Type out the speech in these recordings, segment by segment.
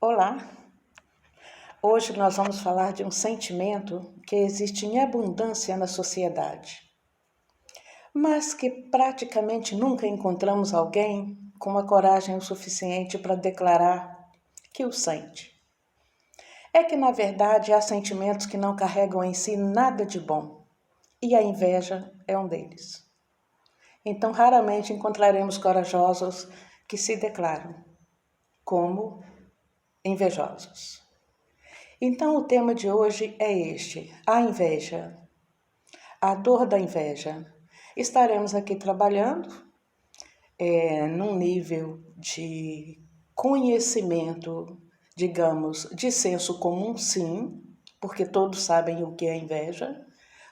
Olá! Hoje nós vamos falar de um sentimento que existe em abundância na sociedade, mas que praticamente nunca encontramos alguém com a coragem o suficiente para declarar que o sente. É que, na verdade, há sentimentos que não carregam em si nada de bom, e a inveja é um deles. Então, raramente encontraremos corajosos que se declaram como invejosos. Então, o tema de hoje é este: a inveja, a dor da inveja. Estaremos aqui trabalhando num nível de conhecimento, digamos, de senso comum, sim, porque todos sabem o que é inveja,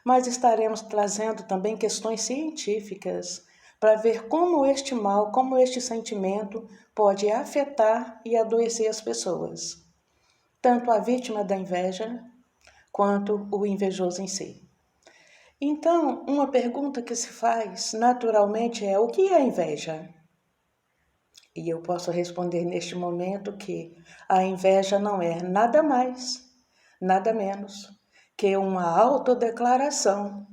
mas estaremos trazendo também questões científicas para ver como este mal, como este sentimento pode afetar e adoecer as pessoas, tanto a vítima da inveja quanto o invejoso em si. Então, uma pergunta que se faz naturalmente é: o que é inveja? E eu posso responder neste momento que a inveja não é nada mais, nada menos que uma autodeclaração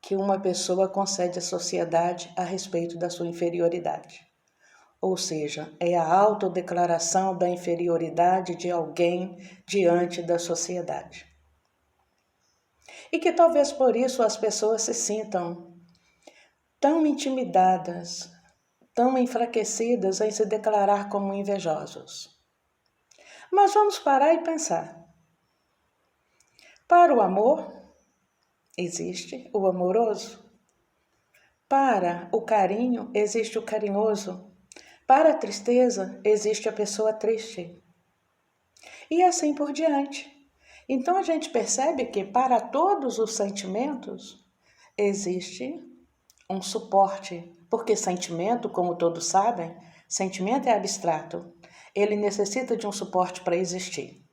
que uma pessoa concede à sociedade a respeito da sua inferioridade. Ou seja, é a autodeclaração da inferioridade de alguém diante da sociedade. E que talvez por isso as pessoas se sintam tão intimidadas, tão enfraquecidas em se declarar como invejosos. Mas vamos parar e pensar. Para o amor, existe o amoroso. Para o carinho, existe o carinhoso. Para a tristeza, existe a pessoa triste. E assim por diante. Então a gente percebe que para todos os sentimentos existe um suporte, porque sentimento, como todos sabem, sentimento é abstrato. Ele necessita de um suporte para existir.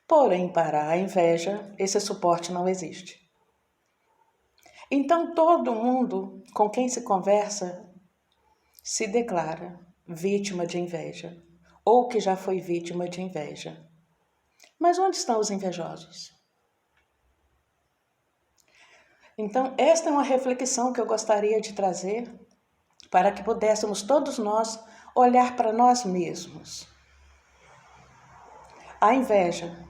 Porém, para a inveja, esse suporte não existe. Então todo mundo com quem se conversa se declara vítima de inveja, ou que já foi vítima de inveja. Mas onde estão os invejosos? Então, esta é uma reflexão que eu gostaria de trazer para que pudéssemos todos nós olhar para nós mesmos. A inveja,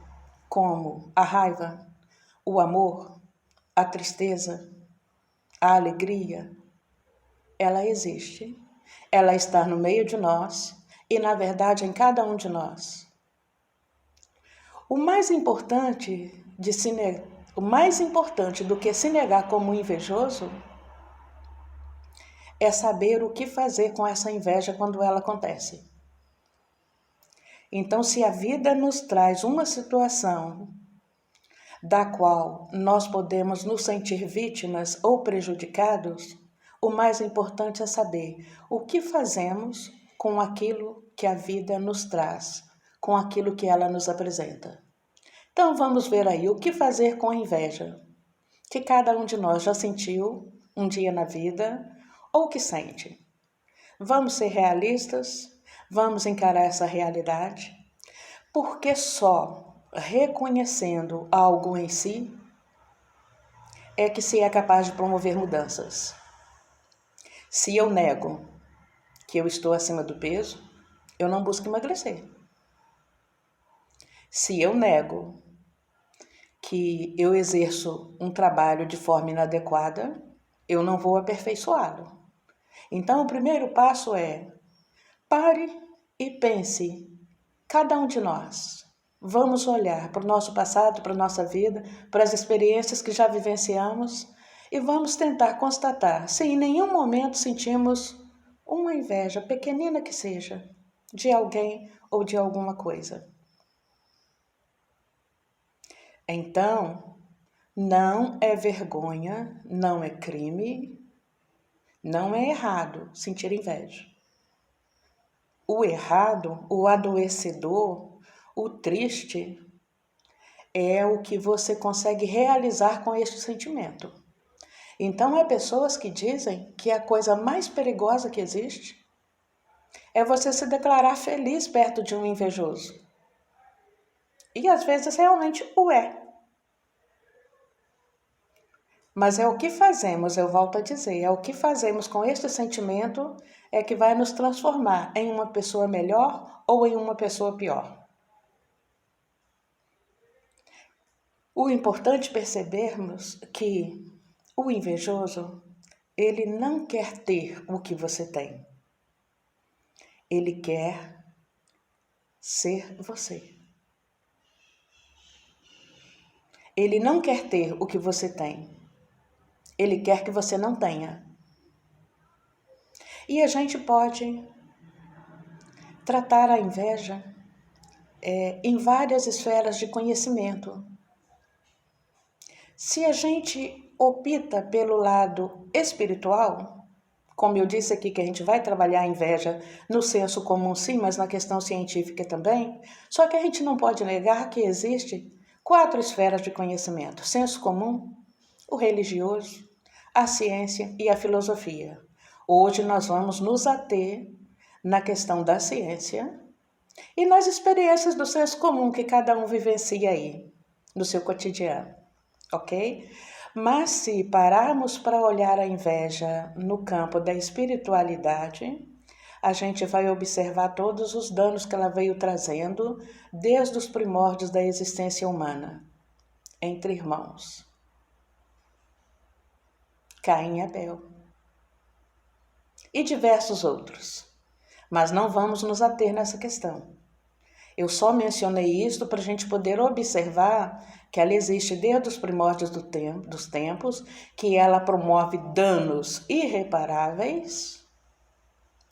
como a raiva, o amor, a tristeza, a alegria, ela existe, ela está no meio de nós e, na verdade, em cada um de nós. O mais importante do que se negar como invejoso é saber o que fazer com essa inveja quando ela acontece. Então, se a vida nos traz uma situação da qual nós podemos nos sentir vítimas ou prejudicados, o mais importante é saber o que fazemos com aquilo que a vida nos traz, com aquilo que ela nos apresenta. Então vamos ver aí o que fazer com a inveja, que cada um de nós já sentiu um dia na vida ou que sente. Vamos ser realistas, vamos encarar essa realidade, porque só reconhecendo algo em si é que se é capaz de promover mudanças. Se eu nego que eu estou acima do peso, eu não busco emagrecer. Se eu nego que eu exerço um trabalho de forma inadequada, eu não vou aperfeiçoá-lo. Então, o primeiro passo é: pare e pense, cada um de nós. Vamos olhar para o nosso passado, para a nossa vida, para as experiências que já vivenciamos e vamos tentar constatar se em nenhum momento sentimos uma inveja, pequenina que seja, de alguém ou de alguma coisa. Então, não é vergonha, não é crime, não é errado sentir inveja. O errado, o adoecedor, o triste é o que você consegue realizar com este sentimento. Então, há pessoas que dizem que a coisa mais perigosa que existe É você se declarar feliz perto de um invejoso. E às vezes realmente o é. Mas é o que fazemos, eu volto a dizer, é o que fazemos com este sentimento é que vai nos transformar em uma pessoa melhor ou em uma pessoa pior. O importante é percebermos que o invejoso, ele não quer ter o que você tem. Ele quer ser você. Ele não quer ter o que você tem. Ele quer que você não tenha. E a gente pode tratar a inveja em várias esferas de conhecimento. Se a gente opta pelo lado espiritual, como eu disse aqui que a gente vai trabalhar a inveja no senso comum sim, mas na questão científica também, só que a gente não pode negar que existe 4 esferas de conhecimento: senso comum, o religioso, a ciência e a filosofia. Hoje nós vamos nos ater na questão da ciência e nas experiências do senso comum que cada um vivencia aí, no seu cotidiano, ok? Mas se pararmos para olhar a inveja no campo da espiritualidade, a gente vai observar todos os danos que ela veio trazendo desde os primórdios da existência humana, entre irmãos. Caim e Abel. E diversos outros. Mas não vamos nos ater nessa questão. Eu só mencionei isto para a gente poder observar que ela existe desde os primórdios dos tempos, que ela promove danos irreparáveis,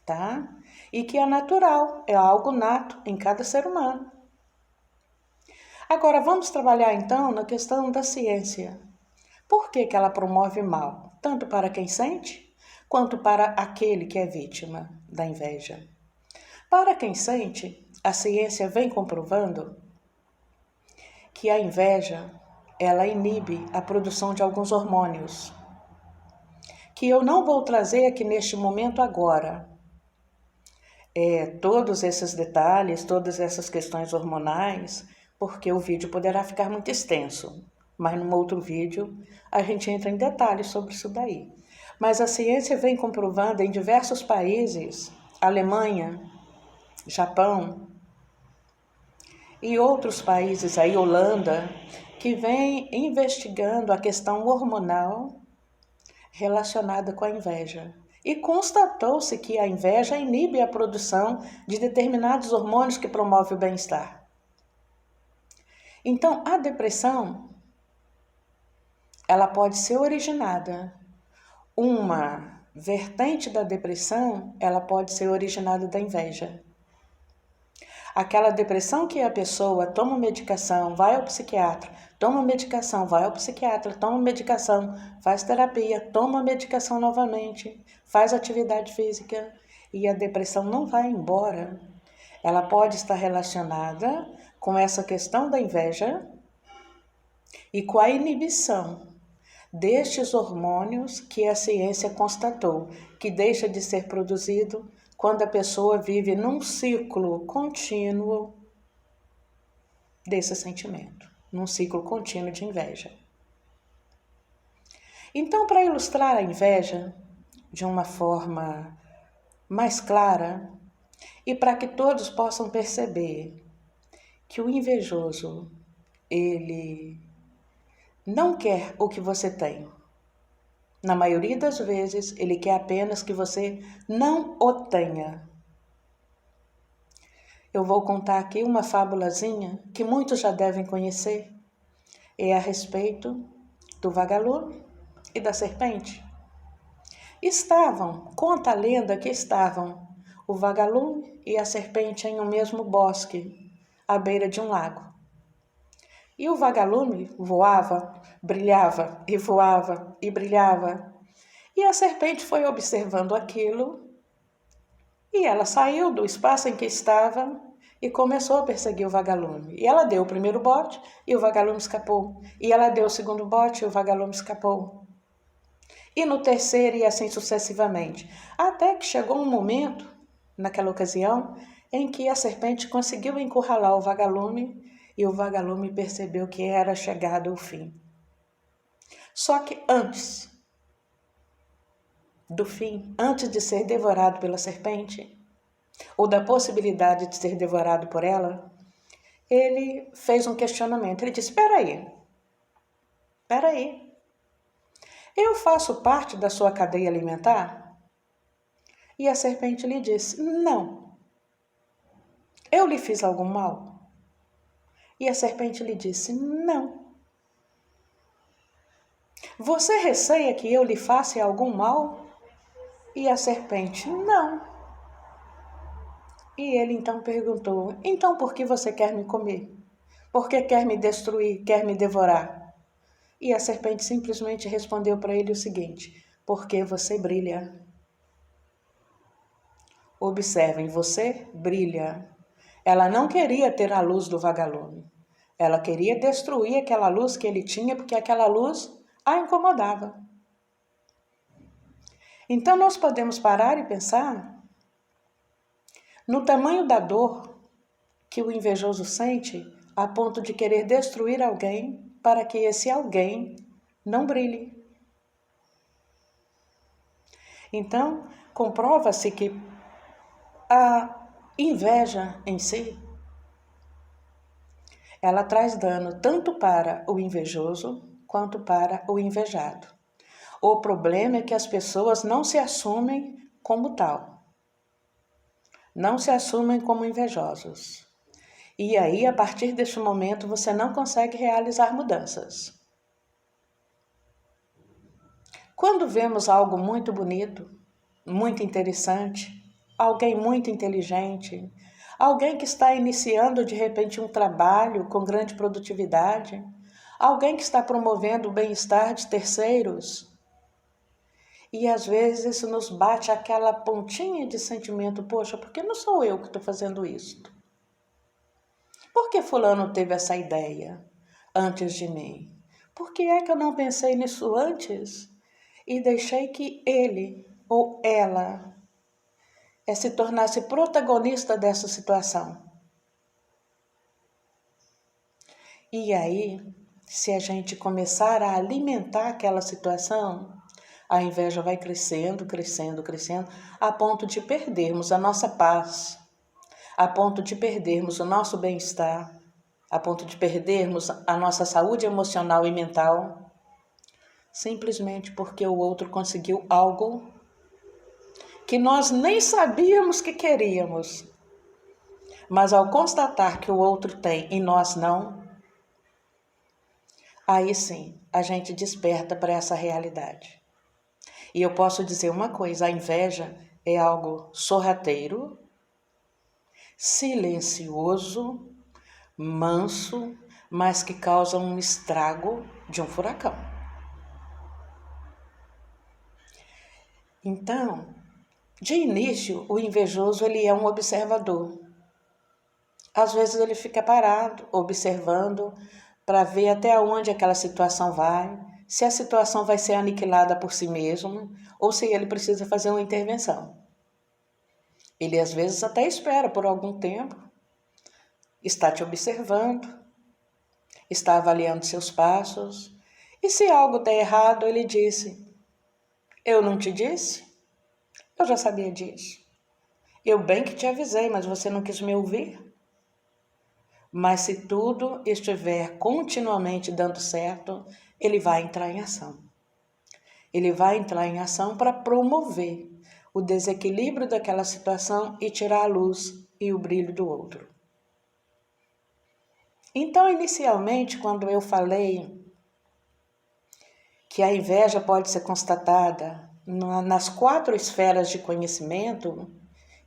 tá? E que é natural, é algo nato em cada ser humano. Agora, vamos trabalhar então na questão da ciência. Por que ela promove mal? Tanto para quem sente, quanto para aquele que é vítima da inveja. Para quem sente, a ciência vem comprovando que a inveja, ela inibe a produção de alguns hormônios, que eu não vou trazer aqui neste momento agora. Todos esses detalhes, todas essas questões hormonais, porque o vídeo poderá ficar muito extenso, mas num outro vídeo a gente entra em detalhes sobre isso daí. Mas a ciência vem comprovando em diversos países, Alemanha, Japão e outros países aí, Holanda, que vem investigando a questão hormonal relacionada com a inveja. E constatou-se que a inveja inibe a produção de determinados hormônios que promovem o bem-estar. Então, a depressão, ela pode ser originada. Uma vertente da depressão, ela pode ser originada da inveja. Aquela depressão que a pessoa toma medicação, vai ao psiquiatra, toma medicação, vai ao psiquiatra, toma medicação, faz terapia, toma medicação novamente, faz atividade física e a depressão não vai embora. Ela pode estar relacionada com essa questão da inveja e com a inibição destes hormônios que a ciência constatou que deixa de ser produzido quando a pessoa vive num ciclo contínuo desse sentimento, num ciclo contínuo de inveja. Então, para ilustrar a inveja de uma forma mais clara e para que todos possam perceber que o invejoso, ele não quer o que você tem. Na maioria das vezes, ele quer apenas que você não o tenha. Eu vou contar aqui uma fábulazinha que muitos já devem conhecer. É a respeito do vagalume e da serpente. Conta a lenda que estavam o vagalume e a serpente em um mesmo bosque, à beira de um lago. E o vagalume voava, brilhava e voava e brilhava. E a serpente foi observando aquilo e ela saiu do espaço em que estava e começou a perseguir o vagalume. E ela deu o primeiro bote e o vagalume escapou. E ela deu o segundo bote e o vagalume escapou. E no terceiro e assim sucessivamente. Até que chegou um momento naquela ocasião em que a serpente conseguiu encurralar o vagalume e o vagalume percebeu que era chegado o fim. Só que antes do fim, antes de ser devorado pela serpente, ou da possibilidade de ser devorado por ela, ele fez um questionamento. Ele disse: espera aí, eu faço parte da sua cadeia alimentar? E a serpente lhe disse: não. Eu lhe fiz algum mal? E a serpente lhe disse: não. Você receia que eu lhe faça algum mal? E a serpente: não. E ele então perguntou: então por que você quer me comer? Por que quer me destruir, quer me devorar? E a serpente simplesmente respondeu para ele o seguinte: porque você brilha. Observem, você brilha. Ela não queria ter a luz do vagalume. Ela queria destruir aquela luz que ele tinha, porque aquela luz a incomodava. Então nós podemos parar e pensar no tamanho da dor que o invejoso sente a ponto de querer destruir alguém para que esse alguém não brilhe. Então, comprova-se que a inveja em si, ela traz dano tanto para o invejoso quanto para o invejado. O problema é que as pessoas não se assumem como tal. Não se assumem como invejosos. E aí, a partir deste momento, você não consegue realizar mudanças. Quando vemos algo muito bonito, muito interessante, alguém muito inteligente, alguém que está iniciando de repente um trabalho com grande produtividade, alguém que está promovendo o bem-estar de terceiros, e às vezes nos bate aquela pontinha de sentimento: poxa, por que não sou eu que estou fazendo isso? Por que fulano teve essa ideia antes de mim? Por que é que eu não pensei nisso antes e deixei que ele ou ela se tornasse protagonista dessa situação? E aí, se a gente começar a alimentar aquela situação, a inveja vai crescendo, crescendo, crescendo, a ponto de perdermos a nossa paz, a ponto de perdermos o nosso bem-estar, a ponto de perdermos a nossa saúde emocional e mental, simplesmente porque o outro conseguiu algo que nós nem sabíamos que queríamos. Mas ao constatar que o outro tem e nós não, aí sim a gente desperta para essa realidade. E eu posso dizer uma coisa: a inveja é algo sorrateiro, silencioso, manso, mas que causa um estrago de um furacão. Então, de início, o invejoso ele é um observador. Às vezes ele fica parado, observando, para ver até onde aquela situação vai, se a situação vai ser aniquilada por si mesmo ou se ele precisa fazer uma intervenção. Ele às vezes até espera por algum tempo, está te observando, está avaliando seus passos, e se algo der errado, ele disse: eu não te disse? Eu já sabia disso. Eu bem que te avisei, mas você não quis me ouvir. Mas se tudo estiver continuamente dando certo, ele vai entrar em ação. Ele vai entrar em ação para promover o desequilíbrio daquela situação e tirar a luz e o brilho do outro. Então, inicialmente, quando eu falei que a inveja pode ser constatada nas 4 esferas de conhecimento,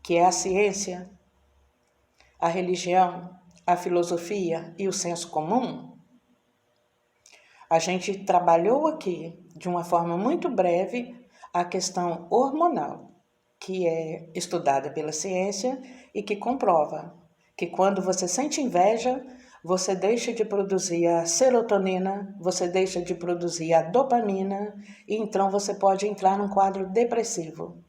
que é a ciência, a religião, a filosofia e o senso comum, a gente trabalhou aqui, de uma forma muito breve, a questão hormonal, que é estudada pela ciência e que comprova que quando você sente inveja, você deixa de produzir a serotonina, você deixa de produzir a dopamina, e então você pode entrar num quadro depressivo.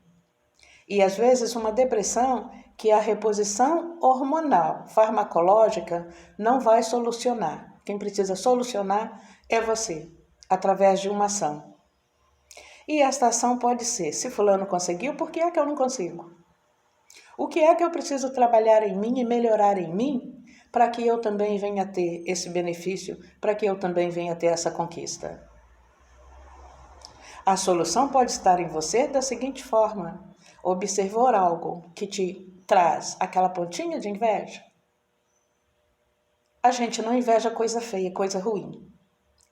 E às vezes uma depressão que a reposição hormonal, farmacológica, não vai solucionar. Quem precisa solucionar é você, através de uma ação. E esta ação pode ser, se fulano conseguiu, por que é que eu não consigo? O que é que eu preciso trabalhar em mim e melhorar em mim para que eu também venha ter esse benefício, para que eu também venha ter essa conquista? A solução pode estar em você da seguinte forma: observar algo que te traz aquela pontinha de inveja. A gente não inveja coisa feia, coisa ruim.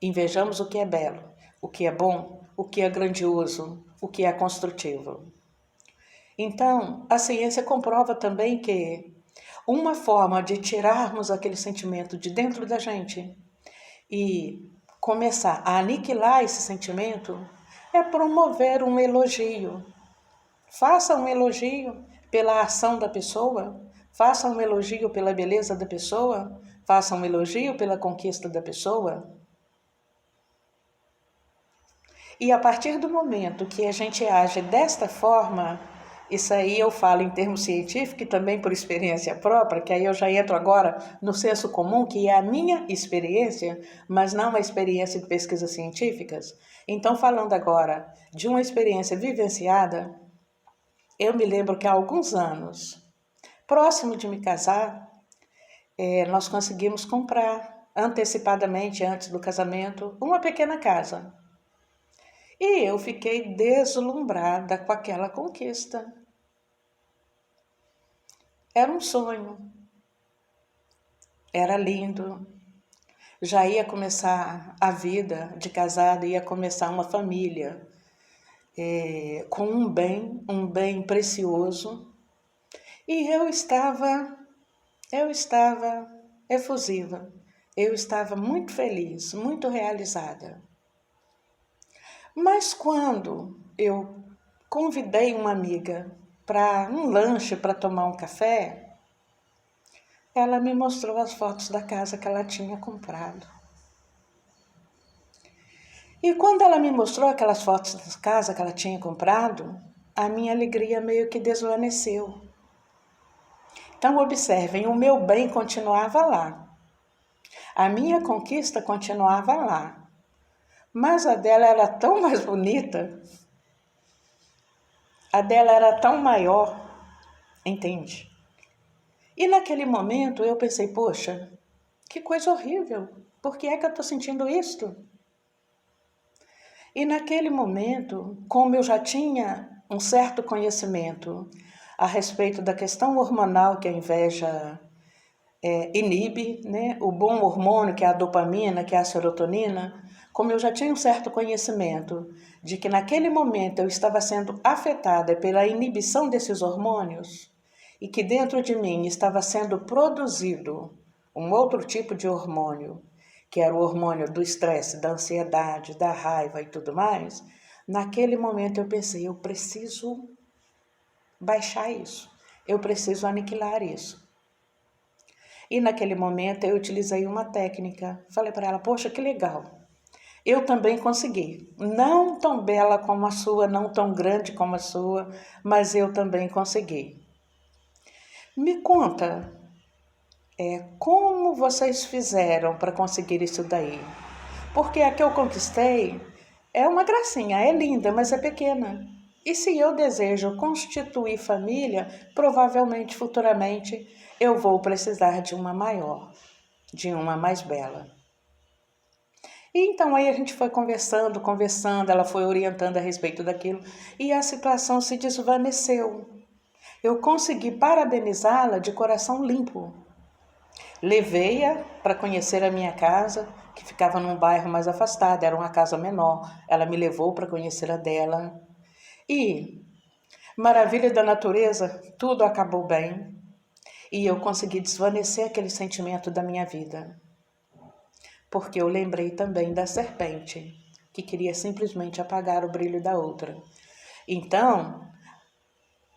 Invejamos o que é belo, o que é bom, o que é grandioso, o que é construtivo. Então, a ciência comprova também que uma forma de tirarmos aquele sentimento de dentro da gente e começar a aniquilar esse sentimento é promover um elogio. Faça um elogio pela ação da pessoa, faça um elogio pela beleza da pessoa, faça um elogio pela conquista da pessoa. E a partir do momento que a gente age desta forma, isso aí eu falo em termos científicos e também por experiência própria, que aí eu já entro agora no senso comum, que é a minha experiência, mas não a experiência de pesquisas científicas. Então, falando agora de uma experiência vivenciada, eu me lembro que há alguns anos, próximo de me casar, nós conseguimos comprar antecipadamente, antes do casamento, uma pequena casa. E eu fiquei deslumbrada com aquela conquista. Era um sonho, era lindo. Já ia começar a vida de casada, ia começar uma família com um bem precioso. E eu estava efusiva, eu estava muito feliz, muito realizada. Mas quando eu convidei uma amiga para um lanche, para tomar um café, ela me mostrou as fotos da casa que ela tinha comprado. E quando ela me mostrou aquelas fotos da casa que ela tinha comprado, a minha alegria meio que desvaneceu. Então observem, o meu bem continuava lá. A minha conquista continuava lá. Mas a dela era tão mais bonita, a dela era tão maior, entende? E naquele momento eu pensei, poxa, que coisa horrível, por que é que eu estou sentindo isto? E naquele momento, como eu já tinha um certo conhecimento a respeito da questão hormonal que a inveja inibe, né? O bom hormônio, que é a dopamina, que é a serotonina, como eu já tinha um certo conhecimento de que naquele momento eu estava sendo afetada pela inibição desses hormônios e que dentro de mim estava sendo produzido um outro tipo de hormônio, que era o hormônio do estresse, da ansiedade, da raiva e tudo mais, naquele momento eu pensei, eu preciso baixar isso, eu preciso aniquilar isso. E naquele momento eu utilizei uma técnica. Falei para ela, poxa, que legal. Eu também consegui. Não tão bela como a sua, não tão grande como a sua, mas eu também consegui. Me conta, como vocês fizeram para conseguir isso daí? Porque a que eu conquistei é uma gracinha, é linda, mas é pequena. E se eu desejo constituir família, provavelmente futuramente eu vou precisar de uma maior, de uma mais bela. E então aí a gente foi conversando, ela foi orientando a respeito daquilo e a situação se desvaneceu. Eu consegui parabenizá-la de coração limpo. Levei-a para conhecer a minha casa, que ficava num bairro mais afastado, era uma casa menor. Ela me levou para conhecer a dela. E, maravilha da natureza, tudo acabou bem. E eu consegui desvanecer aquele sentimento da minha vida. Porque eu lembrei também da serpente, que queria simplesmente apagar o brilho da outra. Então,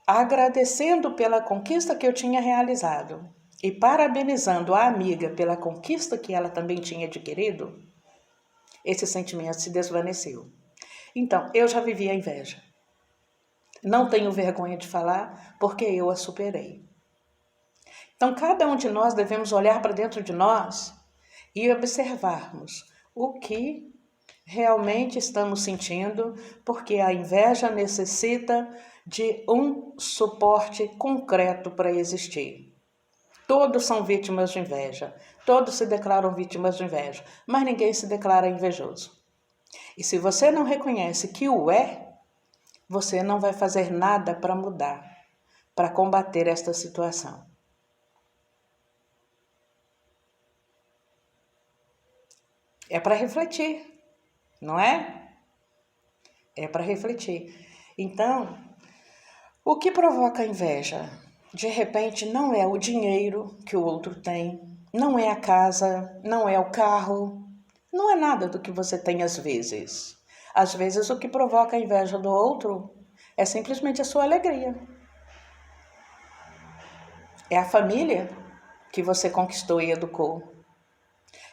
agradecendo pela conquista que eu tinha realizado e parabenizando a amiga pela conquista que ela também tinha adquirido, esse sentimento se desvaneceu. Então, eu já vivi a inveja. Não tenho vergonha de falar porque eu a superei. Então, cada um de nós devemos olhar para dentro de nós e observarmos o que realmente estamos sentindo, porque a inveja necessita de um suporte concreto para existir. Todos são vítimas de inveja, todos se declaram vítimas de inveja, mas ninguém se declara invejoso. E se você não reconhece que o é, você não vai fazer nada para mudar, para combater esta situação. É para refletir, não é? É para refletir. Então, o que provoca a inveja? De repente, não é o dinheiro que o outro tem, não é a casa, não é o carro, não é nada do que você tem às vezes. Às vezes, o que provoca a inveja do outro é simplesmente a sua alegria. É a família que você conquistou e educou.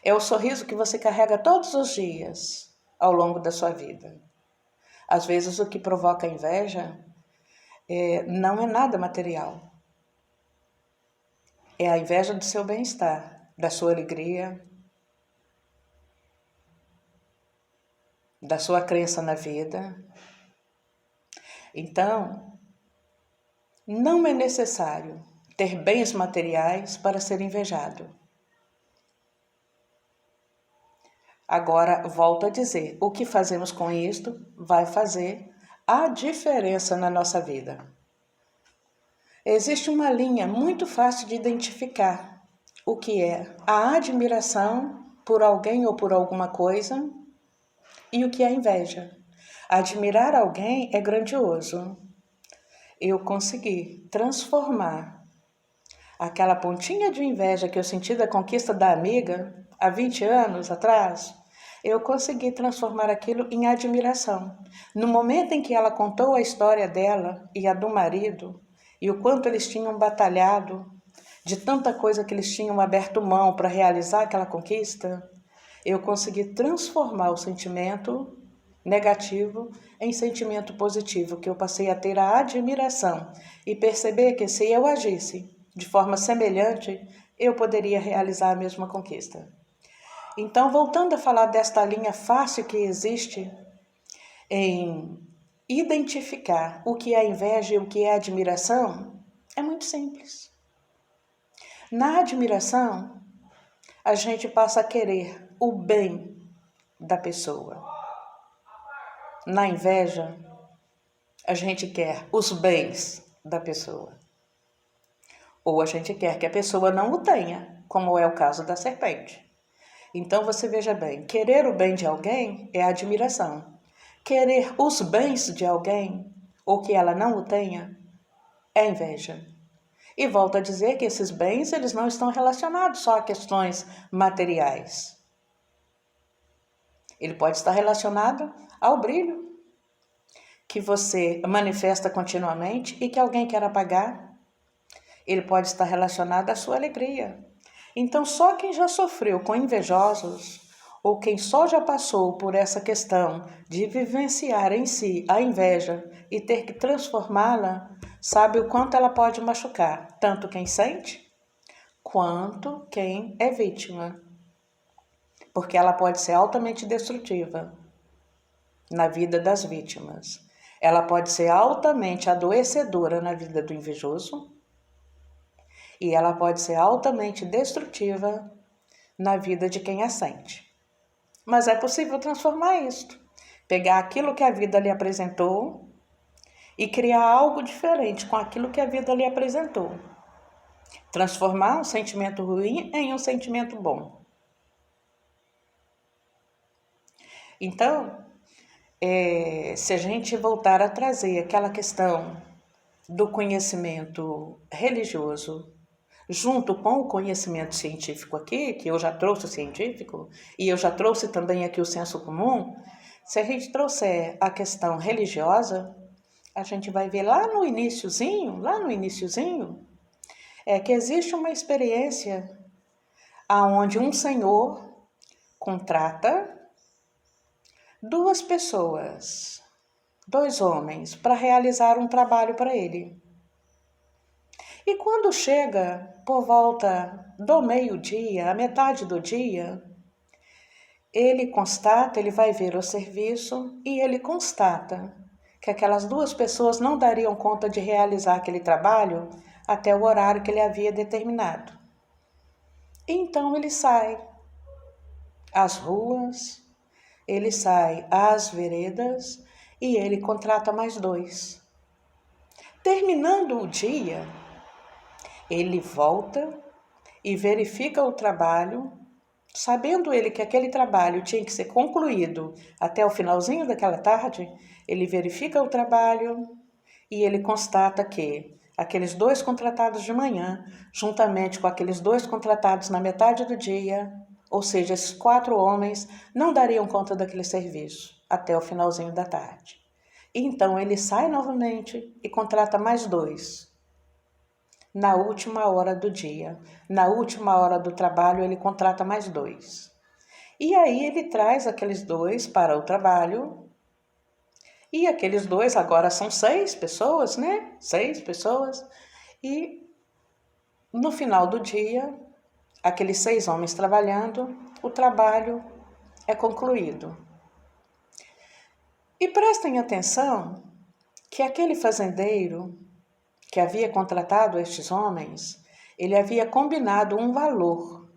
É o sorriso que você carrega todos os dias ao longo da sua vida. Às vezes, o que provoca a inveja não é nada material. É a inveja do seu bem-estar, da sua alegria, da sua crença na vida. Então, não é necessário ter bens materiais para ser invejado. Agora, volto a dizer, o que fazemos com isto vai fazer a diferença na nossa vida. Existe uma linha muito fácil de identificar o que é a admiração por alguém ou por alguma coisa e o que é a inveja. Admirar alguém é grandioso. Eu consegui transformar aquela pontinha de inveja que eu senti da conquista da amiga há 20 anos atrás, eu consegui transformar aquilo em admiração. No momento em que ela contou a história dela e a do marido, e o quanto eles tinham batalhado, de tanta coisa que eles tinham aberto mão para realizar aquela conquista, eu consegui transformar o sentimento negativo em sentimento positivo, que eu passei a ter a admiração e perceber que se eu agisse de forma semelhante, eu poderia realizar a mesma conquista. Então, voltando a falar desta linha fácil que existe em identificar o que é inveja e o que é admiração, é muito simples. Na admiração, a gente passa a querer o bem da pessoa. Na inveja, a gente quer os bens da pessoa. Ou a gente quer que a pessoa não o tenha, como é o caso da serpente. Então você veja bem, querer o bem de alguém é admiração. Querer os bens de alguém, ou que ela não o tenha, é inveja. E volto a dizer que esses bens, eles não estão relacionados só a questões materiais. Ele pode estar relacionado ao brilho que você manifesta continuamente e que alguém quer apagar. Ele pode estar relacionado à sua alegria. Então, só quem já sofreu com invejosos, ou quem só já passou por essa questão de vivenciar em si a inveja e ter que transformá-la, sabe o quanto ela pode machucar, tanto quem sente, quanto quem é vítima. Porque ela pode ser altamente destrutiva na vida das vítimas. Ela pode ser altamente adoecedora na vida do invejoso, e ela pode ser altamente destrutiva na vida de quem a sente. Mas é possível transformar isto. Pegar aquilo que a vida lhe apresentou e criar algo diferente com aquilo que a vida lhe apresentou. Transformar um sentimento ruim em um sentimento bom. Então, se a gente voltar a trazer aquela questão do conhecimento religioso junto com o conhecimento científico aqui, que eu já trouxe o científico, e eu já trouxe também aqui o senso comum, se a gente trouxer a questão religiosa, a gente vai ver lá no iniciozinho, que existe uma experiência aonde um senhor contrata duas pessoas 2 homens para realizar um trabalho para ele. E quando chega por volta do meio-dia, a metade do dia, ele vai ver o serviço e ele constata que aquelas 2 pessoas não dariam conta de realizar aquele trabalho até o horário que ele havia determinado. Então ele sai às ruas, ele sai às veredas e ele contrata mais 2. Terminando o dia, ele volta e verifica o trabalho, sabendo ele que aquele trabalho tinha que ser concluído até o finalzinho daquela tarde, ele verifica o trabalho e ele constata que aqueles 2 contratados de manhã, juntamente com aqueles 2 contratados na metade do dia, ou seja, esses 4 homens não dariam conta daquele serviço até o finalzinho da tarde. Então ele sai novamente e contrata mais 2. Na última hora do dia, na última hora do trabalho, ele contrata mais 2. E aí ele traz aqueles 2 para o trabalho. E aqueles 2 agora são 6 pessoas, né? 6 pessoas. E no final do dia, aqueles 6 homens trabalhando, o trabalho é concluído. E prestem atenção que aquele fazendeiro que havia contratado estes homens, ele havia combinado um valor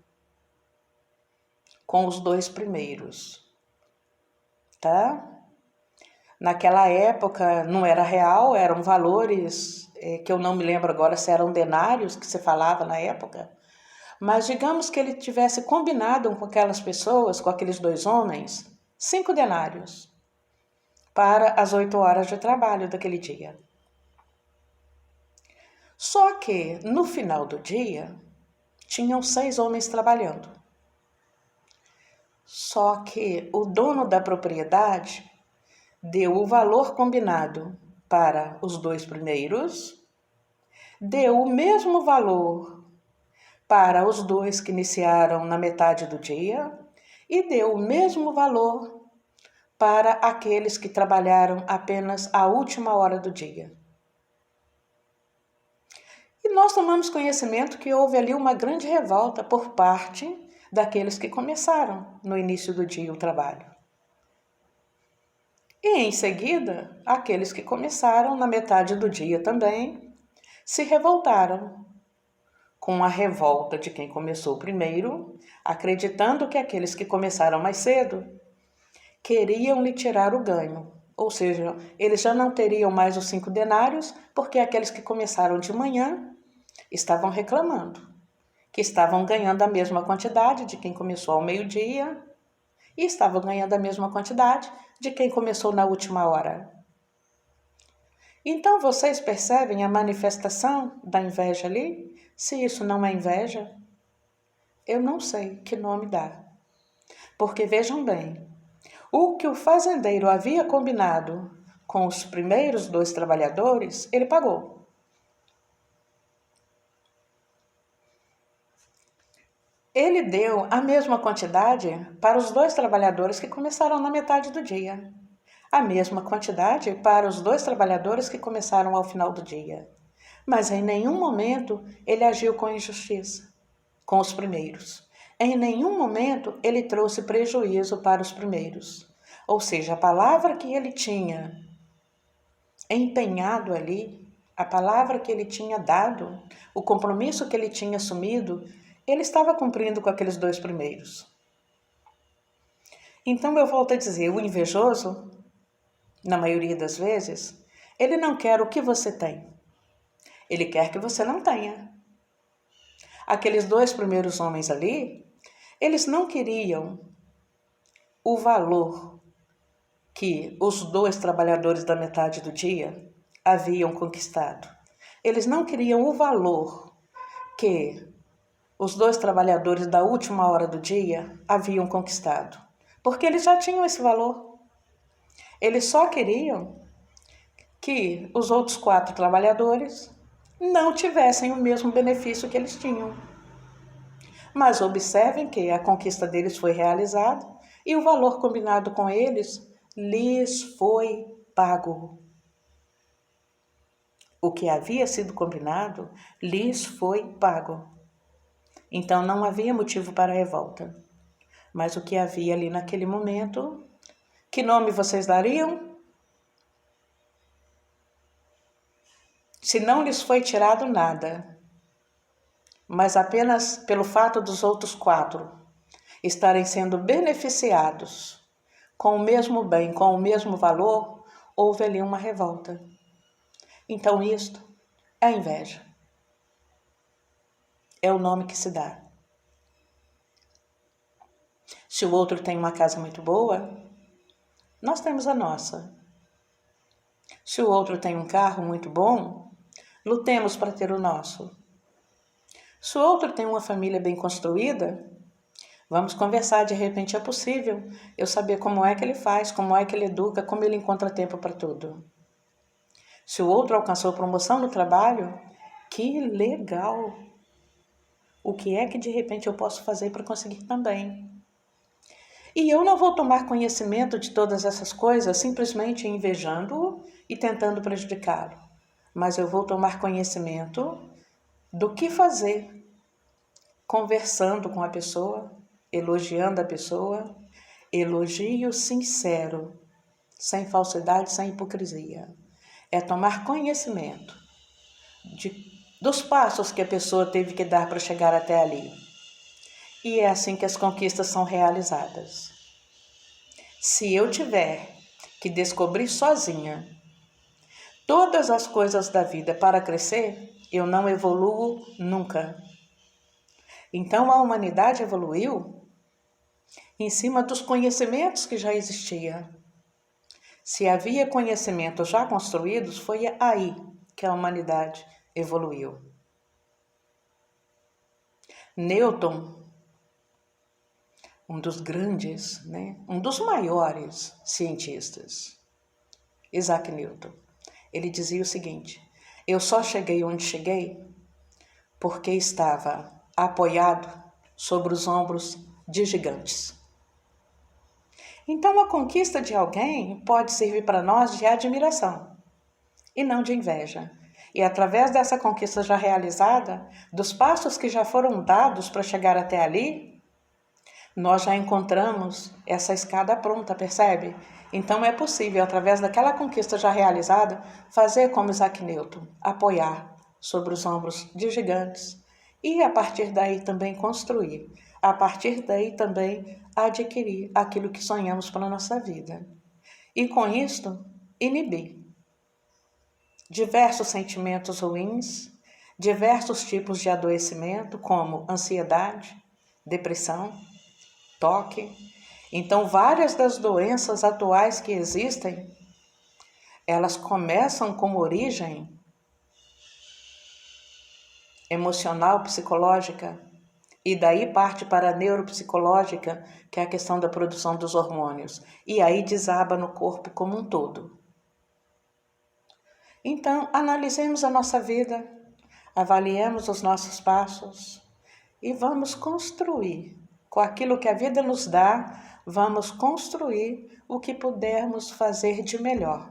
com os 2 primeiros, tá? Naquela época não era real, eram valores que eu não me lembro agora se eram denários que se falava na época, mas digamos que ele tivesse combinado com aquelas pessoas, com aqueles 2 homens, 5 denários para as 8 horas de trabalho daquele dia. Só que, no final do dia, tinham 6 homens trabalhando. Só que o dono da propriedade deu o valor combinado para os 2 primeiros, deu o mesmo valor para os 2 que iniciaram na metade do dia e deu o mesmo valor para aqueles que trabalharam apenas a última hora do dia. E nós tomamos conhecimento que houve ali uma grande revolta por parte daqueles que começaram no início do dia o trabalho. E em seguida, aqueles que começaram na metade do dia também se revoltaram com a revolta de quem começou primeiro, acreditando que aqueles que começaram mais cedo queriam lhe tirar o ganho. Ou seja, eles já não teriam mais os 5 denários, porque aqueles que começaram de manhã estavam reclamando que estavam ganhando a mesma quantidade de quem começou ao meio-dia e estavam ganhando a mesma quantidade de quem começou na última hora. Então vocês percebem a manifestação da inveja ali? Se isso não é inveja, eu não sei que nome dá. Porque vejam bem, o que o fazendeiro havia combinado com os primeiros 2 trabalhadores, ele pagou. Ele deu a mesma quantidade para os 2 trabalhadores que começaram na metade do dia. A mesma quantidade para os 2 trabalhadores que começaram ao final do dia. Mas em nenhum momento ele agiu com injustiça com os primeiros. Em nenhum momento ele trouxe prejuízo para os primeiros. Ou seja, a palavra que ele tinha empenhado ali, a palavra que ele tinha dado, o compromisso que ele tinha assumido, ele estava cumprindo com aqueles 2 primeiros. Então eu volto a dizer, o invejoso, na maioria das vezes, ele não quer o que você tem. Ele quer que você não tenha. Aqueles 2 primeiros homens ali, eles não queriam o valor que os 2 trabalhadores da metade do dia haviam conquistado. Eles não queriam o valor que os 2 trabalhadores da última hora do dia haviam conquistado, porque eles já tinham esse valor. Eles só queriam que os outros 4 trabalhadores não tivessem o mesmo benefício que eles tinham. Mas observem que a conquista deles foi realizada e o valor combinado com eles lhes foi pago. O que havia sido combinado lhes foi pago. Então não havia motivo para revolta. Mas o que havia ali naquele momento, que nome vocês dariam? Se não lhes foi tirado nada, mas apenas pelo fato dos outros 4 estarem sendo beneficiados com o mesmo bem, com o mesmo valor, houve ali uma revolta. Então isto é inveja. É o nome que se dá. Se o outro tem uma casa muito boa, nós temos a nossa. Se o outro tem um carro muito bom, lutemos para ter o nosso. Se o outro tem uma família bem construída, vamos conversar, de repente é possível eu saber como é que ele faz, como é que ele educa, como ele encontra tempo para tudo. Se o outro alcançou promoção no trabalho, que legal! O que é que de repente eu posso fazer para conseguir também? E eu não vou tomar conhecimento de todas essas coisas simplesmente invejando-o e tentando prejudicá-lo, mas eu vou tomar conhecimento do que fazer, conversando com a pessoa, elogiando a pessoa, elogio sincero, sem falsidade, sem hipocrisia. É tomar conhecimento dos passos que a pessoa teve que dar para chegar até ali. E é assim que as conquistas são realizadas. Se eu tiver que descobrir sozinha todas as coisas da vida para crescer, eu não evoluo nunca. Então a humanidade evoluiu em cima dos conhecimentos que já existiam. Se havia conhecimentos já construídos, foi aí que a humanidade evoluiu. Newton, um dos grandes, um dos maiores cientistas, Isaac Newton, ele dizia o seguinte: eu só cheguei onde cheguei porque estava apoiado sobre os ombros de gigantes. Então a conquista de alguém pode servir para nós de admiração e não de inveja. E através dessa conquista já realizada, dos passos que já foram dados para chegar até ali, nós já encontramos essa escada pronta, percebe? Então é possível, através daquela conquista já realizada, fazer como Isaac Newton, apoiar sobre os ombros de gigantes e a partir daí também construir, a partir daí também adquirir aquilo que sonhamos para a nossa vida. E com isto, inibir diversos sentimentos ruins, diversos tipos de adoecimento, como ansiedade, depressão, toque. Então, várias das doenças atuais que existem, elas começam com origem emocional, psicológica, e daí parte para a neuropsicológica, que é a questão da produção dos hormônios, e aí desaba no corpo como um todo. Então, analisemos a nossa vida, avaliemos os nossos passos e vamos construir. Com aquilo que a vida nos dá, vamos construir o que pudermos fazer de melhor.